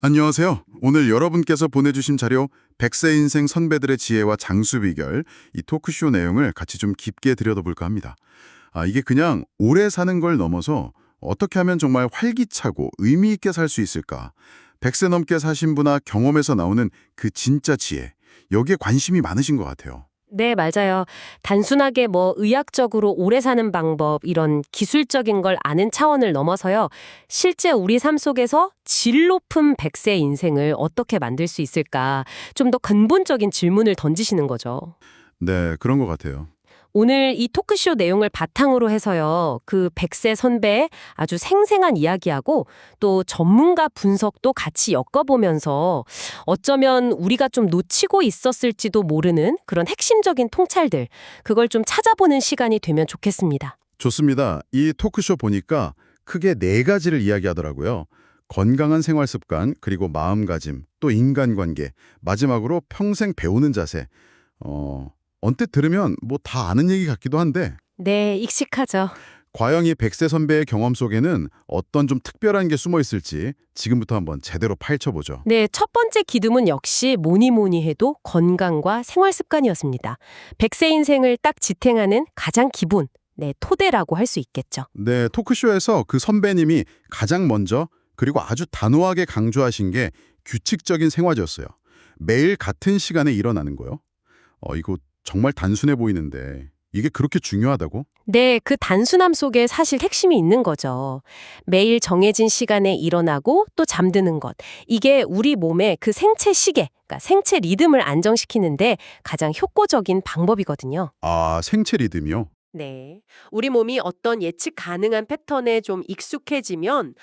안녕하세요. 오늘 여러분께서 보내주신 자료 100세 인생 선배들의 지혜와 장수 비결 이 토크쇼 내용을 같이 좀 깊게 들여다볼까 합니다. 이게 그냥 오래 사는 걸 넘어서 어떻게 하면 정말 활기차고 의미 있게 살 수 있을까? 100세 넘게 사신 분과 경험에서 나오는 그 진짜 지혜, 여기에 관심이 많으신 것 같아요. 네, 맞아요. 단순하게 의학적으로 오래 사는 방법, 이런 기술적인 걸 아는 차원을 넘어서요. 실제 우리 삶 속에서 질 높은 100세 인생을 어떻게 만들 수 있을까? 좀 더 근본적인 질문을 던지시는 거죠. 네, 그런 것 같아요. 오늘 이 토크쇼 내용을 바탕으로 해서요. 그 100세 선배의 아주 생생한 이야기하고 또 전문가 분석도 같이 엮어보면서 어쩌면 우리가 좀 놓치고 있었을지도 모르는 그런 핵심적인 통찰들, 그걸 좀 찾아보는 시간이 되면 좋겠습니다. 좋습니다. 이 토크쇼 보니까 크게 네 가지를 이야기하더라고요. 건강한 생활 습관, 그리고 마음가짐, 또 인간관계, 마지막으로 평생 배우는 자세. 언뜻 들으면 뭐 다 아는 얘기 같기도 한데 네, 익숙하죠. 과연 이 백세 선배의 경험 속에는 어떤 좀 특별한 게 숨어 있을지 지금부터 한번 제대로 파헤쳐보죠. 네, 첫 번째 기둥은 역시 뭐니 뭐니 해도 건강과 생활 습관이었습니다. 100세 인생을 딱 지탱하는 가장 기본, 네, 토대라고 할 수 있겠죠. 네, 토크쇼에서 그 선배님이 가장 먼저 그리고 아주 단호하게 강조하신 게 규칙적인 생활이었어요. 매일 같은 시간에 일어나는 거요. 이거 정말 단순해 보이는데 이게 그렇게 중요하다고? 네, 그 단순함 속에 사실 핵심이 있는 거죠. 매일 정해진 시간에 일어나고 또 잠드는 것. 이게 우리 몸의 그 생체 시계, 그러니까 생체 리듬을 안정시키는데 가장 효과적인 방법이거든요. 생체 리듬이요? 네. 우리 몸이 어떤 예측 가능한 패턴에 좀 익숙해지면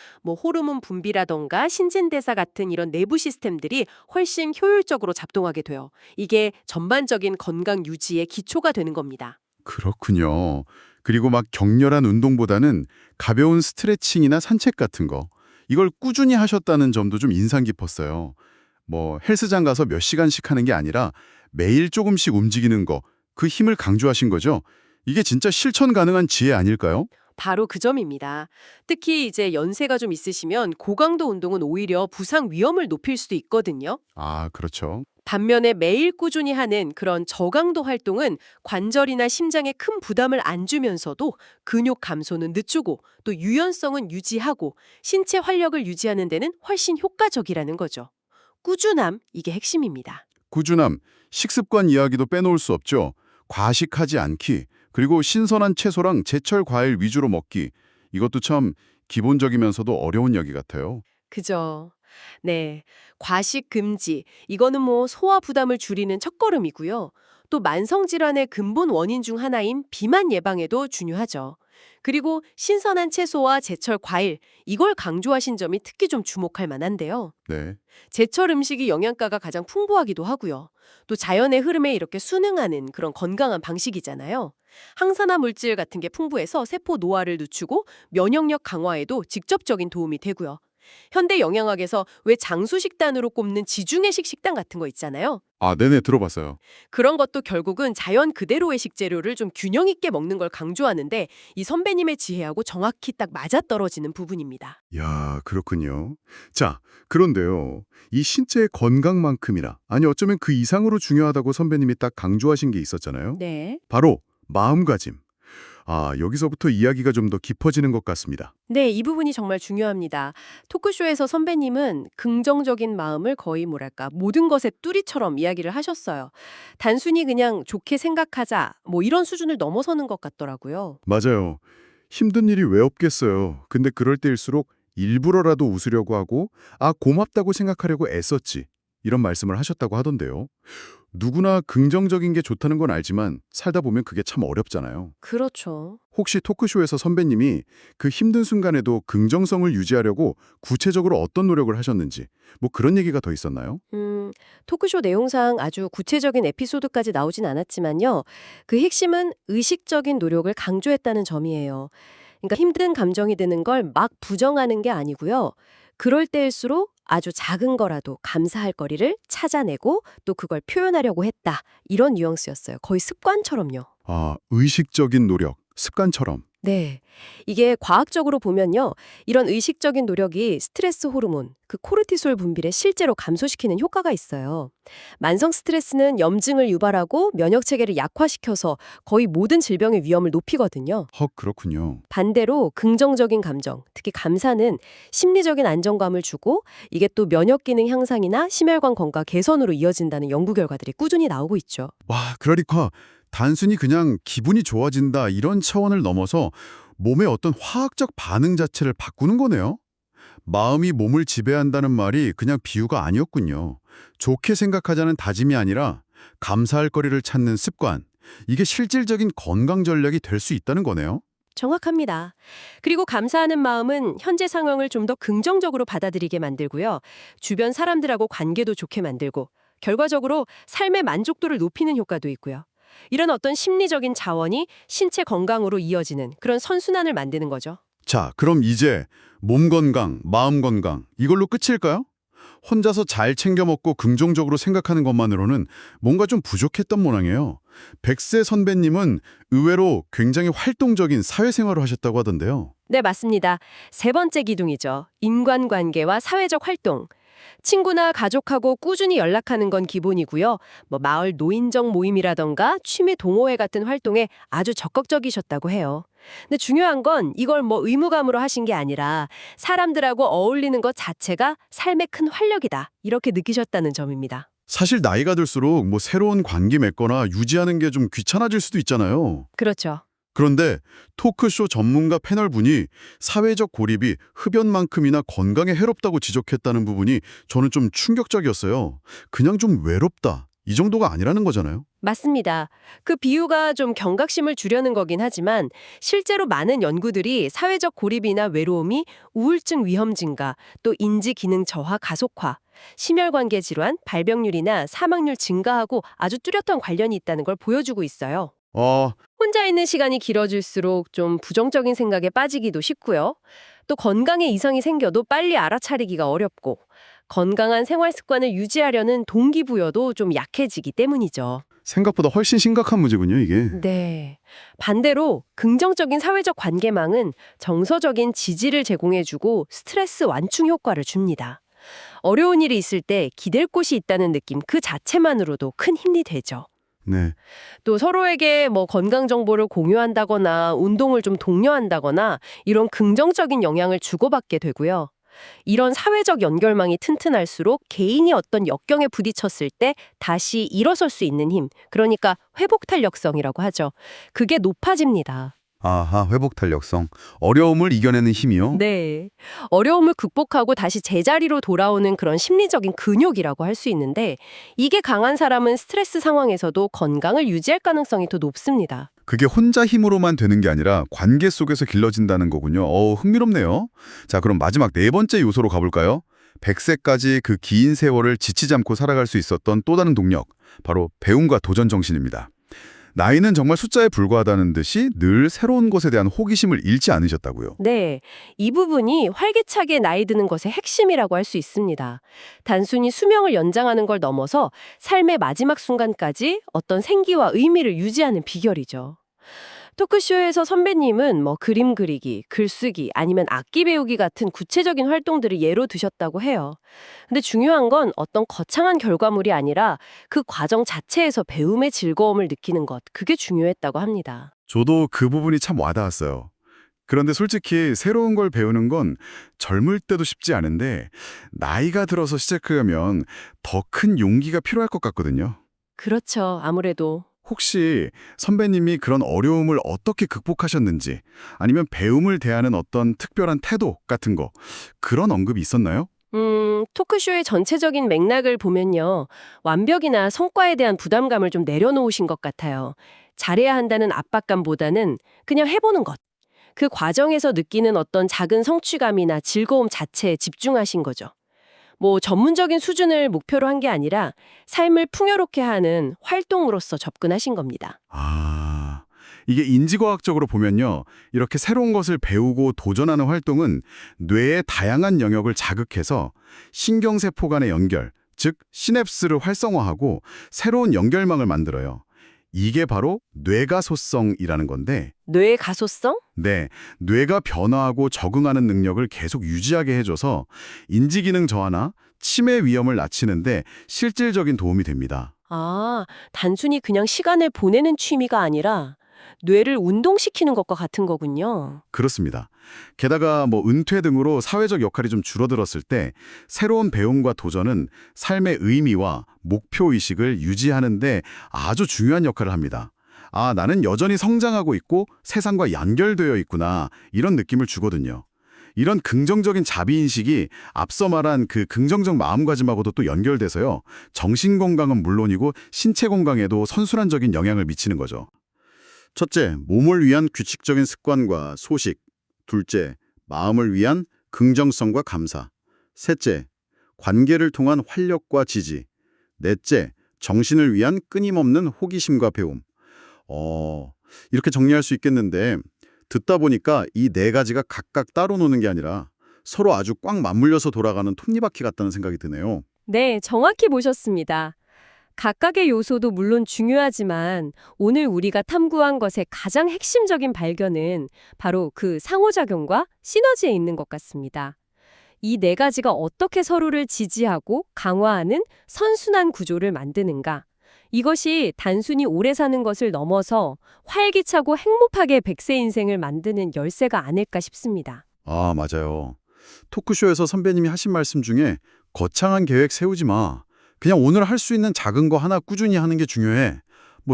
호르몬 분비라던가 신진대사 같은 이런 내부 시스템들이 훨씬 효율적으로 작동하게 돼요. 이게 전반적인 건강 유지의 기초가 되는 겁니다. 그렇군요. 그리고 막 격렬한 운동보다는 가벼운 스트레칭이나 산책 같은 거, 이걸 꾸준히 하셨다는 점도 좀 인상 깊었어요. 뭐 헬스장 가서 몇 시간씩 하는 게 아니라 매일 조금씩 움직이는 거, 그 힘을 강조하신 거죠? 이게 진짜 실천 가능한 지혜 아닐까요? 바로 그 점입니다. 특히 이제 연세가 좀 있으시면 고강도 운동은 오히려 부상 위험을 높일 수도 있거든요. 그렇죠. 반면에 매일 꾸준히 하는 그런 저강도 활동은 관절이나 심장에 큰 부담을 안 주면서도 근육 감소는 늦추고 또 유연성은 유지하고 신체 활력을 유지하는 데는 훨씬 효과적이라는 거죠. 꾸준함, 이게 핵심입니다. 꾸준함, 식습관 이야기도 빼놓을 수 없죠. 과식하지 않기, 그리고 신선한 채소랑 제철 과일 위주로 먹기. 이것도 참 기본적이면서도 어려운 이야기 같아요. 그죠. 네. 과식 금지. 이거는 소화 부담을 줄이는 첫걸음이고요. 또 만성질환의 근본 원인 중 하나인 비만 예방에도 중요하죠. 그리고 신선한 채소와 제철 과일, 이걸 강조하신 점이 특히 좀 주목할 만한데요. 네. 제철 음식이 영양가가 가장 풍부하기도 하고요. 또 자연의 흐름에 이렇게 순응하는 그런 건강한 방식이잖아요. 항산화 물질 같은 게 풍부해서 세포 노화를 늦추고 면역력 강화에도 직접적인 도움이 되고요. 현대 영양학에서 왜 장수식단으로 꼽는 지중해식 식단 같은 거 있잖아요. 네네, 들어봤어요. 그런 것도 결국은 자연 그대로의 식재료를 좀 균형 있게 먹는 걸 강조하는데 이 선배님의 지혜하고 정확히 딱 맞아떨어지는 부분입니다. 야, 그렇군요. 자, 그런데요. 이 신체의 건강만큼이나, 아니 어쩌면 그 이상으로 중요하다고 선배님이 딱 강조하신 게 있었잖아요. 네. 바로 마음가짐. 여기서부터 이야기가 좀 더 깊어지는 것 같습니다. 네, 이 부분이 정말 중요합니다. 토크쇼에서 선배님은 긍정적인 마음을 거의 모든 것의 뚜리처럼 이야기를 하셨어요. 단순히 그냥 좋게 생각하자, 이런 수준을 넘어서는 것 같더라고요. 맞아요. 힘든 일이 왜 없겠어요. 근데 그럴 때일수록 일부러라도 웃으려고 하고, 고맙다고 생각하려고 애썼지. 이런 말씀을 하셨다고 하던데요. 누구나 긍정적인 게 좋다는 건 알지만 살다 보면 그게 참 어렵잖아요. 그렇죠. 혹시 토크쇼에서 선배님이 그 힘든 순간에도 긍정성을 유지하려고 구체적으로 어떤 노력을 하셨는지, 뭐 그런 얘기가 더 있었나요? 토크쇼 내용상 아주 구체적인 에피소드까지 나오진 않았지만요. 그 핵심은 의식적인 노력을 강조했다는 점이에요. 그러니까 힘든 감정이 드는 걸 막 부정하는 게 아니고요. 그럴 때일수록 아주 작은 거라도 감사할 거리를 찾아내고 또 그걸 표현하려고 했다. 이런 뉘앙스였어요. 거의 습관처럼요. 의식적인 노력, 습관처럼. 네. 이게 과학적으로 보면요. 이런 의식적인 노력이 스트레스 호르몬, 그 코르티솔 분비를 실제로 감소시키는 효과가 있어요. 만성 스트레스는 염증을 유발하고 면역 체계를 약화시켜서 거의 모든 질병의 위험을 높이거든요. 헉, 그렇군요. 반대로 긍정적인 감정, 특히 감사는 심리적인 안정감을 주고 이게 또 면역 기능 향상이나 심혈관 건강 개선으로 이어진다는 연구 결과들이 꾸준히 나오고 있죠. 와, 그러니까 단순히 그냥 기분이 좋아진다 이런 차원을 넘어서 몸의 어떤 화학적 반응 자체를 바꾸는 거네요. 마음이 몸을 지배한다는 말이 그냥 비유가 아니었군요. 좋게 생각하자는 다짐이 아니라 감사할 거리를 찾는 습관. 이게 실질적인 건강 전략이 될 수 있다는 거네요. 정확합니다. 그리고 감사하는 마음은 현재 상황을 좀 더 긍정적으로 받아들이게 만들고요. 주변 사람들하고 관계도 좋게 만들고 결과적으로 삶의 만족도를 높이는 효과도 있고요. 이런 어떤 심리적인 자원이 신체 건강으로 이어지는 그런 선순환을 만드는 거죠. 자, 그럼 이제 몸 건강, 마음 건강 이걸로 끝일까요? 혼자서 잘 챙겨 먹고 긍정적으로 생각하는 것만으로는 뭔가 좀 부족했던 모양이에요. 백세 선배님은 의외로 굉장히 활동적인 사회생활을 하셨다고 하던데요. 네, 맞습니다. 세 번째 기둥이죠. 인간관계와 사회적 활동. 친구나 가족하고 꾸준히 연락하는 건 기본이고요. 마을 노인정 모임이라던가 취미 동호회 같은 활동에 아주 적극적이셨다고 해요. 근데 중요한 건 이걸 의무감으로 하신 게 아니라 사람들하고 어울리는 것 자체가 삶의 큰 활력이다. 이렇게 느끼셨다는 점입니다. 사실 나이가 들수록 새로운 관계 맺거나 유지하는 게 좀 귀찮아질 수도 있잖아요. 그렇죠. 그런데 토크쇼 전문가 패널분이 사회적 고립이 흡연만큼이나 건강에 해롭다고 지적했다는 부분이 저는 좀 충격적이었어요. 그냥 좀 외롭다. 이 정도가 아니라는 거잖아요. 맞습니다. 그 비유가 좀 경각심을 주려는 거긴 하지만 실제로 많은 연구들이 사회적 고립이나 외로움이 우울증 위험 증가, 또 인지 기능 저하 가속화, 심혈관계 질환, 발병률이나 사망률 증가하고 아주 뚜렷한 관련이 있다는 걸 보여주고 있어요. 혼자 있는 시간이 길어질수록 좀 부정적인 생각에 빠지기도 쉽고요. 또 건강에 이상이 생겨도 빨리 알아차리기가 어렵고 건강한 생활 습관을 유지하려는 동기부여도 좀 약해지기 때문이죠. 생각보다 훨씬 심각한 문제군요, 이게. 네. 반대로 긍정적인 사회적 관계망은 정서적인 지지를 제공해주고 스트레스 완충 효과를 줍니다. 어려운 일이 있을 때 기댈 곳이 있다는 느낌 그 자체만으로도 큰 힘이 되죠. 네. 또 서로에게 건강 정보를 공유한다거나 운동을 좀 독려한다거나 이런 긍정적인 영향을 주고받게 되고요. 이런 사회적 연결망이 튼튼할수록 개인이 어떤 역경에 부딪혔을 때 다시 일어설 수 있는 힘, 그러니까 회복 탄력성이라고 하죠. 그게 높아집니다. 아하, 회복 탄력성. 어려움을 이겨내는 힘이요? 네. 어려움을 극복하고 다시 제자리로 돌아오는 그런 심리적인 근육이라고 할 수 있는데 이게 강한 사람은 스트레스 상황에서도 건강을 유지할 가능성이 더 높습니다. 그게 혼자 힘으로만 되는 게 아니라 관계 속에서 길러진다는 거군요. 흥미롭네요. 자, 그럼 마지막 네 번째 요소로 가볼까요? 100세까지 그 긴 세월을 지치지 않고 살아갈 수 있었던 또 다른 동력, 바로 배움과 도전 정신입니다. 나이는 정말 숫자에 불과하다는 듯이 늘 새로운 것에 대한 호기심을 잃지 않으셨다고요. 네, 이 부분이 활기차게 나이 드는 것의 핵심이라고 할 수 있습니다. 단순히 수명을 연장하는 걸 넘어서 삶의 마지막 순간까지 어떤 생기와 의미를 유지하는 비결이죠. 토크쇼에서 선배님은 그림 그리기, 글쓰기, 아니면 악기 배우기 같은 구체적인 활동들을 예로 드셨다고 해요. 근데 중요한 건 어떤 거창한 결과물이 아니라 그 과정 자체에서 배움의 즐거움을 느끼는 것, 그게 중요했다고 합니다. 저도 그 부분이 참 와닿았어요. 그런데 솔직히 새로운 걸 배우는 건 젊을 때도 쉽지 않은데 나이가 들어서 시작하면 더 큰 용기가 필요할 것 같거든요. 그렇죠, 아무래도. 혹시 선배님이 그런 어려움을 어떻게 극복하셨는지 아니면 배움을 대하는 어떤 특별한 태도 같은 거 그런 언급이 있었나요? 토크쇼의 전체적인 맥락을 보면요. 완벽이나 성과에 대한 부담감을 좀 내려놓으신 것 같아요. 잘해야 한다는 압박감보다는 그냥 해보는 것. 그 과정에서 느끼는 어떤 작은 성취감이나 즐거움 자체에 집중하신 거죠. 전문적인 수준을 목표로 한 게 아니라 삶을 풍요롭게 하는 활동으로서 접근하신 겁니다. 이게 인지과학적으로 보면요. 이렇게 새로운 것을 배우고 도전하는 활동은 뇌의 다양한 영역을 자극해서 신경세포 간의 연결, 즉 시냅스를 활성화하고 새로운 연결망을 만들어요. 이게 바로 뇌가소성이라는 건데 뇌의 가소성? 네, 뇌가 변화하고 적응하는 능력을 계속 유지하게 해줘서 인지기능 저하나 치매 위험을 낮추는데 실질적인 도움이 됩니다. 아, 단순히 그냥 시간을 보내는 취미가 아니라 뇌를 운동시키는 것과 같은 거군요. 그렇습니다. 게다가 은퇴 등으로 사회적 역할이 좀 줄어들었을 때 새로운 배움과 도전은 삶의 의미와 목표의식을 유지하는데 아주 중요한 역할을 합니다. 아, 나는 여전히 성장하고 있고 세상과 연결되어 있구나 이런 느낌을 주거든요. 이런 긍정적인 자비인식이 앞서 말한 그 긍정적 마음가짐하고도 또 연결돼서요. 정신건강은 물론이고 신체 건강에도 선순환적인 영향을 미치는 거죠. 첫째, 몸을 위한 규칙적인 습관과 소식. 둘째, 마음을 위한 긍정성과 감사. 셋째, 관계를 통한 활력과 지지. 넷째, 정신을 위한 끊임없는 호기심과 배움. 이렇게 정리할 수 있겠는데 듣다 보니까 이 네 가지가 각각 따로 노는 게 아니라 서로 아주 꽉 맞물려서 돌아가는 톱니바퀴 같다는 생각이 드네요. 네, 정확히 보셨습니다. 각각의 요소도 물론 중요하지만 오늘 우리가 탐구한 것의 가장 핵심적인 발견은 바로 그 상호작용과 시너지에 있는 것 같습니다. 이 네 가지가 어떻게 서로를 지지하고 강화하는 선순환 구조를 만드는가. 이것이 단순히 오래 사는 것을 넘어서 활기차고 행복하게 100세 인생을 만드는 열쇠가 아닐까 싶습니다. 아, 맞아요. 토크쇼에서 선배님이 하신 말씀 중에 거창한 계획 세우지 마. 그냥 오늘 할 수 있는 작은 거 하나 꾸준히 하는 게 중요해.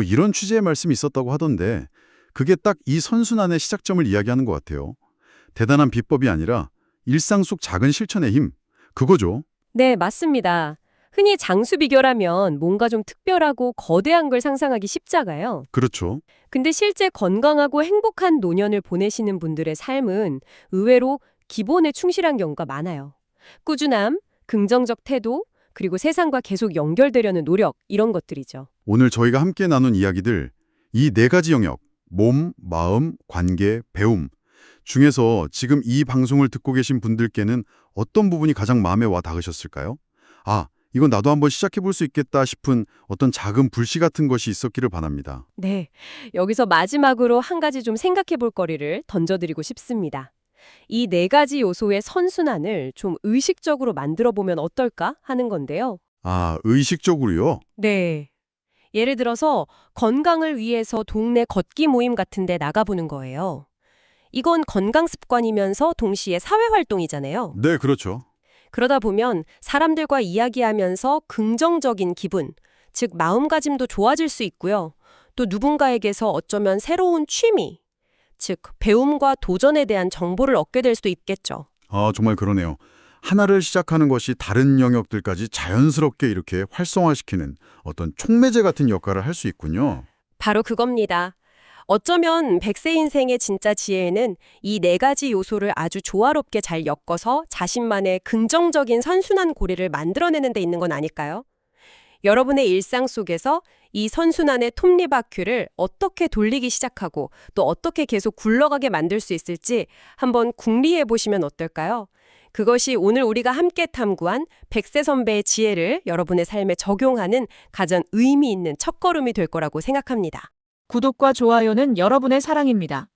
이런 취지의 말씀이 있었다고 하던데 그게 딱 이 선순환의 시작점을 이야기하는 것 같아요. 대단한 비법이 아니라 일상 속 작은 실천의 힘, 그거죠. 네, 맞습니다. 흔히 장수 비결하면 뭔가 좀 특별하고 거대한 걸 상상하기 쉽잖아요. 그렇죠. 근데 실제 건강하고 행복한 노년을 보내시는 분들의 삶은 의외로 기본에 충실한 경우가 많아요. 꾸준함, 긍정적 태도, 그리고 세상과 계속 연결되려는 노력, 이런 것들이죠. 오늘 저희가 함께 나눈 이야기들, 이 네 가지 영역, 몸, 마음, 관계, 배움 중에서 지금 이 방송을 듣고 계신 분들께는 어떤 부분이 가장 마음에 와 닿으셨을까요? 아, 이건 나도 한번 시작해볼 수 있겠다 싶은 어떤 작은 불씨 같은 것이 있었기를 바랍니다. 네, 여기서 마지막으로 한 가지 좀 생각해 볼 거리를 던져드리고 싶습니다. 이 네 가지 요소의 선순환을 좀 의식적으로 만들어 보면 어떨까 하는 건데요. 아, 의식적으로요? 네. 예를 들어서 건강을 위해서 동네 걷기 모임 같은 데 나가보는 거예요. 이건 건강 습관이면서 동시에 사회활동이잖아요. 네, 그렇죠. 그러다 보면 사람들과 이야기하면서 긍정적인 기분, 즉 마음가짐도 좋아질 수 있고요. 또 누군가에게서 어쩌면 새로운 취미, 즉 배움과 도전에 대한 정보를 얻게 될 수도 있겠죠. 아, 정말 그러네요. 하나를 시작하는 것이 다른 영역들까지 자연스럽게 이렇게 활성화시키는 어떤 촉매제 같은 역할을 할 수 있군요. 바로 그겁니다. 어쩌면 100세 인생의 진짜 지혜는 이 네 가지 요소를 아주 조화롭게 잘 엮어서 자신만의 긍정적인 선순환 고리를 만들어내는 데 있는 건 아닐까요? 여러분의 일상 속에서 이 선순환의 톱니바퀴를 어떻게 돌리기 시작하고 또 어떻게 계속 굴러가게 만들 수 있을지 한번 궁리해 보시면 어떨까요? 그것이 오늘 우리가 함께 탐구한 100세 선배의 지혜를 여러분의 삶에 적용하는 가장 의미 있는 첫걸음이 될 거라고 생각합니다. 구독과 좋아요는 여러분의 사랑입니다.